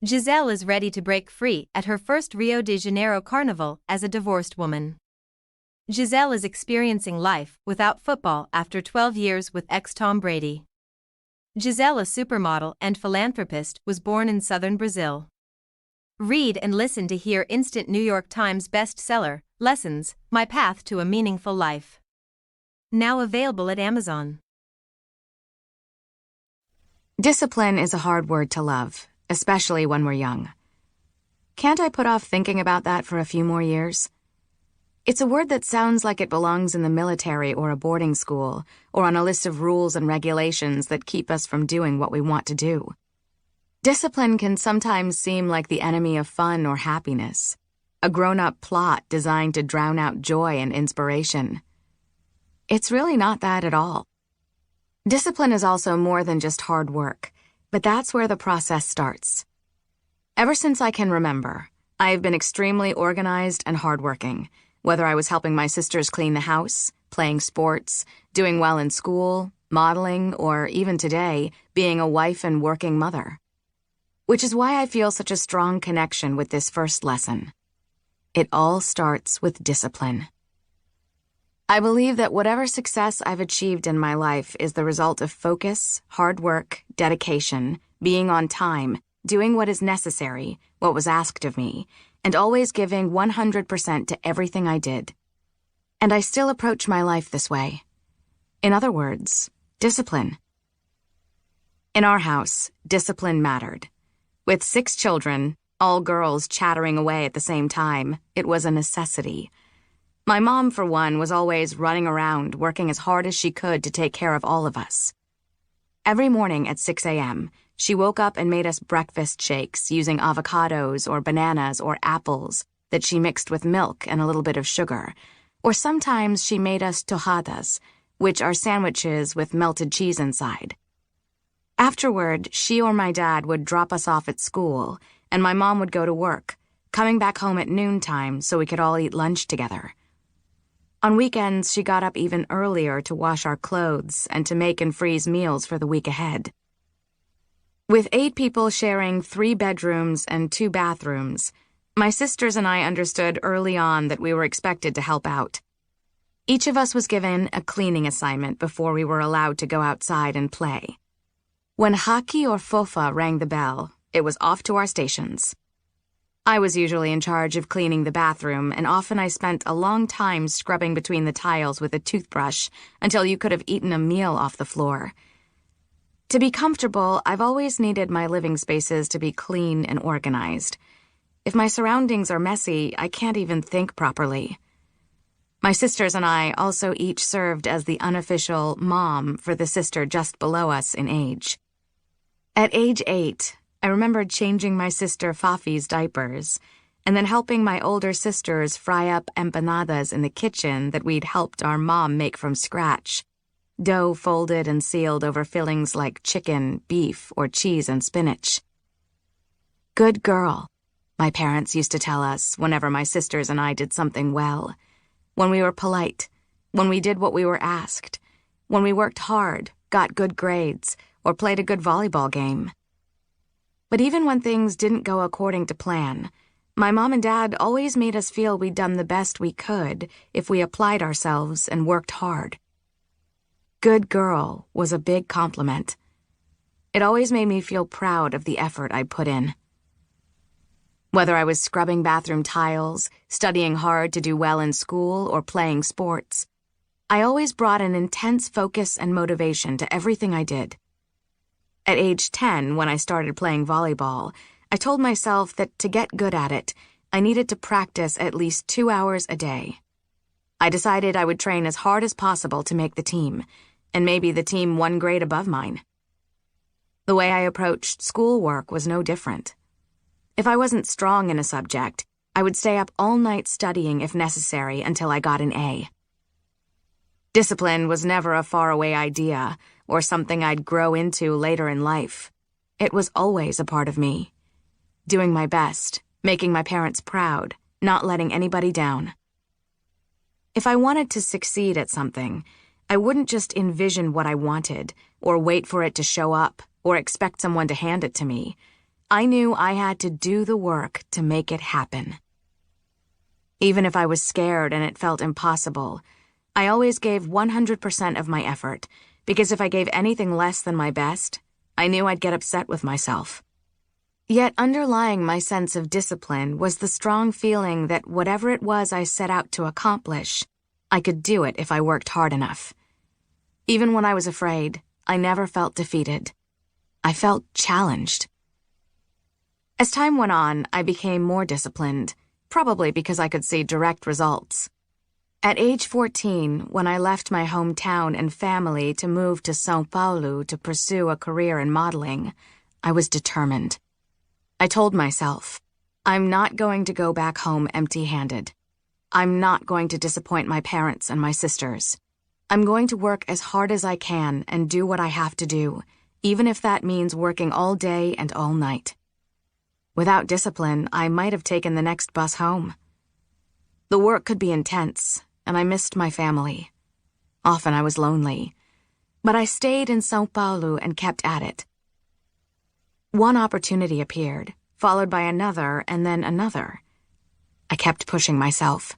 Gisele is ready to break free at her first Rio de Janeiro Carnival as a divorced woman. Gisele is experiencing life without football after 12 years with ex-Tom Brady. Gisele, a supermodel and philanthropist, was born in southern Brazil. Read and listen to hear instant New York Times bestseller, Lessons, My Path to a Meaningful Life. Now available at Amazon. Discipline is a hard word to love, especially when we're young. Can't I put off thinking about that for a few more years? It's a word that sounds like it belongs in the military or a boarding school, or on a list of rules and regulations that keep us from doing what we want to do. Discipline can sometimes seem like the enemy of fun or happiness, a grown-up plot designed to drown out joy and inspiration. It's really not that at all. Discipline is also more than just hard work, but that's where the process starts. Ever since I can remember, I have been extremely organized and hardworking, whether I was helping my sisters clean the house, playing sports, doing well in school, modeling, or even today, being a wife and working mother. Which is why I feel such a strong connection with this first lesson. It all starts with discipline. I believe that whatever success I've achieved in my life is the result of focus, hard work, dedication, being on time, doing what is necessary, what was asked of me, and always giving 100% to everything I did. And I still approach my life this way. In other words, discipline. In our house, discipline mattered. With 6 children, all girls chattering away at the same time, it was a necessity. My mom, for one, was always running around, working as hard as she could to take care of all of us. Every morning at 6 a.m., she woke up and made us breakfast shakes using avocados or bananas or apples that she mixed with milk and a little bit of sugar. Or sometimes she made us tojadas, which are sandwiches with melted cheese inside. Afterward, she or my dad would drop us off at school, and my mom would go to work, coming back home at noontime so we could all eat lunch together. On weekends, she got up even earlier to wash our clothes and to make and freeze meals for the week ahead. With 8 people sharing 3 bedrooms and 2 bathrooms, my sisters and I understood early on that we were expected to help out. Each of us was given a cleaning assignment before we were allowed to go outside and play. When Haki or Fofa rang the bell, it was off to our stations. I was usually in charge of cleaning the bathroom, and often I spent a long time scrubbing between the tiles with a toothbrush until you could have eaten a meal off the floor. To be comfortable, I've always needed my living spaces to be clean and organized. If my surroundings are messy, I can't even think properly. My sisters and I also each served as the unofficial mom for the sister just below us in age. At age 8, I remembered changing my sister Fafi's diapers, and then helping my older sisters fry up empanadas in the kitchen that we'd helped our mom make from scratch. Dough folded and sealed over fillings like chicken, beef, or cheese and spinach. Good girl, my parents used to tell us whenever my sisters and I did something well. When we were polite, when we did what we were asked, when we worked hard, got good grades, or played a good volleyball game. But even when things didn't go according to plan, my mom and dad always made us feel we'd done the best we could if we applied ourselves and worked hard. Good girl was a big compliment. It always made me feel proud of the effort I put in. Whether I was scrubbing bathroom tiles, studying hard to do well in school, or playing sports, I always brought an intense focus and motivation to everything I did. At age 10, when I started playing volleyball, I told myself that to get good at it, I needed to practice at least 2 hours a day. I decided I would train as hard as possible to make the team, and maybe the team 1 grade above mine. The way I approached schoolwork was no different. If I wasn't strong in a subject, I would stay up all night studying if necessary until I got an A. Discipline was never a faraway idea or something I'd grow into later in life. It was always a part of me. Doing my best, making my parents proud, not letting anybody down. If I wanted to succeed at something, I wouldn't just envision what I wanted, or wait for it to show up, or expect someone to hand it to me. I knew I had to do the work to make it happen. Even if I was scared and it felt impossible, I always gave 100% of my effort, because if I gave anything less than my best, I knew I'd get upset with myself. Yet underlying my sense of discipline was the strong feeling that whatever it was I set out to accomplish, I could do it if I worked hard enough. Even when I was afraid, I never felt defeated. I felt challenged. As time went on, I became more disciplined, probably because I could see direct results. At age 14, when I left my hometown and family to move to São Paulo to pursue a career in modeling, I was determined. I told myself, I'm not going to go back home empty-handed. I'm not going to disappoint my parents and my sisters. I'm going to work as hard as I can and do what I have to do, even if that means working all day and all night. Without discipline, I might have taken the next bus home. The work could be intense, and I missed my family. Often I was lonely, but I stayed in São Paulo and kept at it. One opportunity appeared, followed by another and then another. I kept pushing myself.